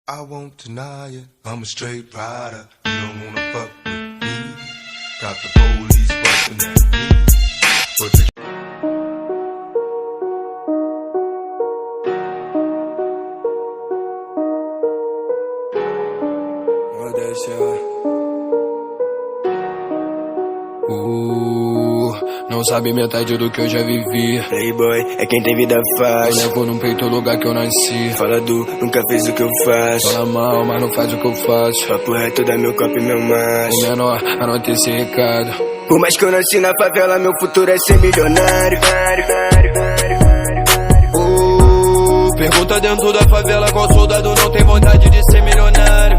I won't deny it, I'm a straight rider. You don't wanna fuck with me. Got the police bustin' at me, but the não sabe metade do que eu já vivi. Playboy é quem tem vida fácil. Eu levo num peito o lugar que eu nasci. Fala do, nunca fez o que eu faço. Fala mal, mas não faz o que eu faço. Papo reto da meu copo e meu macho. O menor, anota esse recado. Por mais que eu nasci na favela, meu futuro é ser milionário. Pergunta dentro da favela qual soldado não tem vontade de ser milionário.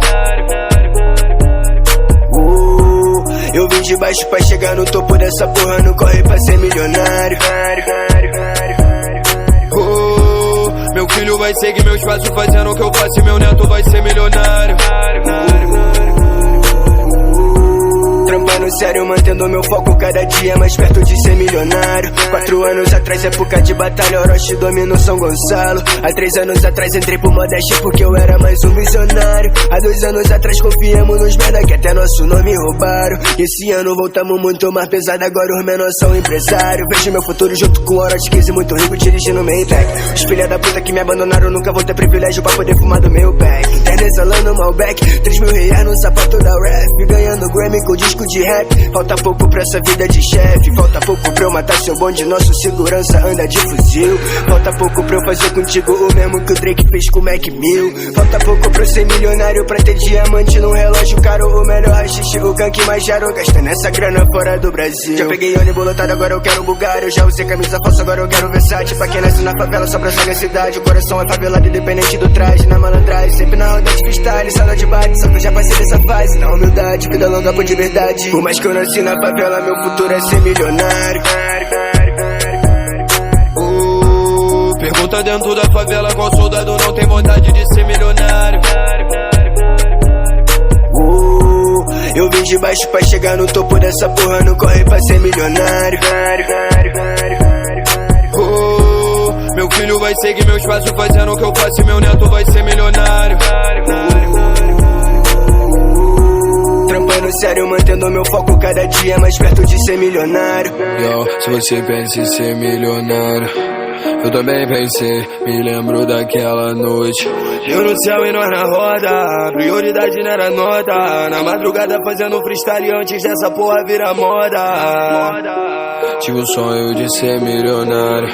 Eu vim de baixo pra chegar no topo dessa porra, não corre pra ser milionário. Meu filho vai seguir meus passos fazendo o que eu faço e meu neto vai ser milionário. Trampando sério, mantendo meu foco cada dia mais perto de ser milionário. 4 anos atrás, época de batalha, Orochi dominou São Gonçalo. Há 3 anos atrás entrei pro Modeste porque eu era mais um visionário. Há 2 anos atrás confiamos nos merda que até nosso nome roubaram. Esse ano voltamos muito mais pesado, agora os menores são empresários. Vejo meu futuro junto com Orochi 15, muito rico dirigindo Maybach. Os filha da puta que me abandonaram nunca vou ter privilégio pra poder fumar do meu back. Internacionalando Malbec, 3 mil reais no sapato da rap. Ganhando Grammy com disco de rap. Falta pouco pra essa vida de chefe. Falta pouco pra eu matar seu bonde, nosso segurança anda de fuzil. Falta pouco pra eu fazer contigo o mesmo que o Drake fez com o Mac 1000. Falta pouco pra eu ser milionário, pra ter diamante num relógio caro. O melhor rachixe, o gank mais caro, gastando essa grana fora do Brasil. Já peguei ônibus lotado, agora eu quero bugar. Eu já usei camisa falsa, agora eu quero Versace. Pra quem nasce na favela só pra sagacidade. O coração é favelado independente do traje. Na malandragem, sempre na roda de freestyle. Sala de bate, só que eu já passei dessa fase. Na humildade, vida longa por de verdade. Por mais que eu nasci na favela, meu futuro é ser milionário. Pergunta dentro da favela qual soldado não tem vontade de ser milionário. Eu vim de baixo pra chegar no topo dessa porra, não corre pra ser milionário. Meu filho vai seguir meus passos fazendo o que eu faço e meu neto vai ser milionário. Trampando sério, mantendo meu foco cada dia mais perto de ser milionário. Se você pensa em ser milionário, eu também pensei, me lembro daquela noite. Eu no céu e nós na roda, prioridade não era nota. Na madrugada fazendo freestyle antes dessa porra virar moda. Tive o sonho de ser milionário,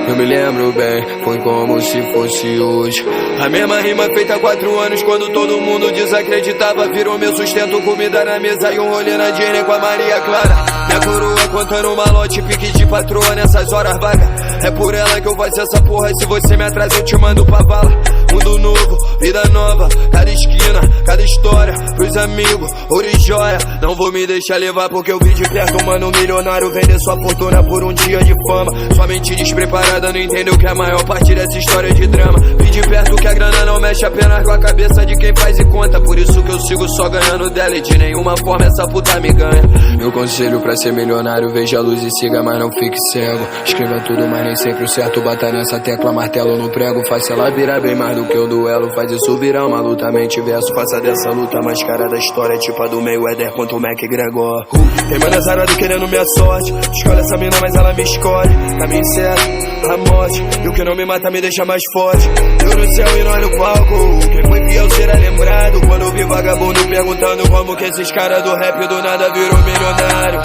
eu me lembro bem, foi como se fosse hoje. A mesma rima feita há 4 anos, quando todo mundo desacreditava. Virou meu sustento, comida na mesa e um rolê na Disney com a Maria Clara. Minha coroa contando malote, pique de patroa nessas horas vagas. É por ela que eu faço essa porra, se você me atrasa eu te mando pra vala. Mundo novo, vida nova, cada esquina, cada história. Pros amigos, ouro e joia, não vou me deixar levar porque eu vi de perto, mano, um milionário vender sua fortuna por um dia de fama. Sua mente despreparada não entendeu que a maior parte dessa história é de drama. Vi de perto que a grana não mexe apenas com a cabeça de quem faz e conta. Por isso que eu sigo só ganhando dela e de nenhuma forma essa puta me ganha. Meu conselho pra ser milionário, veja a luz e siga, mas não fique cego. Escreva tudo, mas nem sempre o certo. Bata nessa tecla, martelo no prego. Faça ela virar bem mais do que o duelo. Faz isso virar uma luta, mente verso. Faça dessa luta a mais cara da história, tipo a do Mayweather contra o McGregor. Tem mana zarado querendo minha sorte. Escolhe essa mina, mas ela me escolhe. Caminho certo, a morte. E o que não me mata me deixa mais forte. Eu no céu e nós no palco. Quem foi fiel será lembrado. Quando eu vi vagabundo perguntando como que esses caras do rap do nada virou milionário.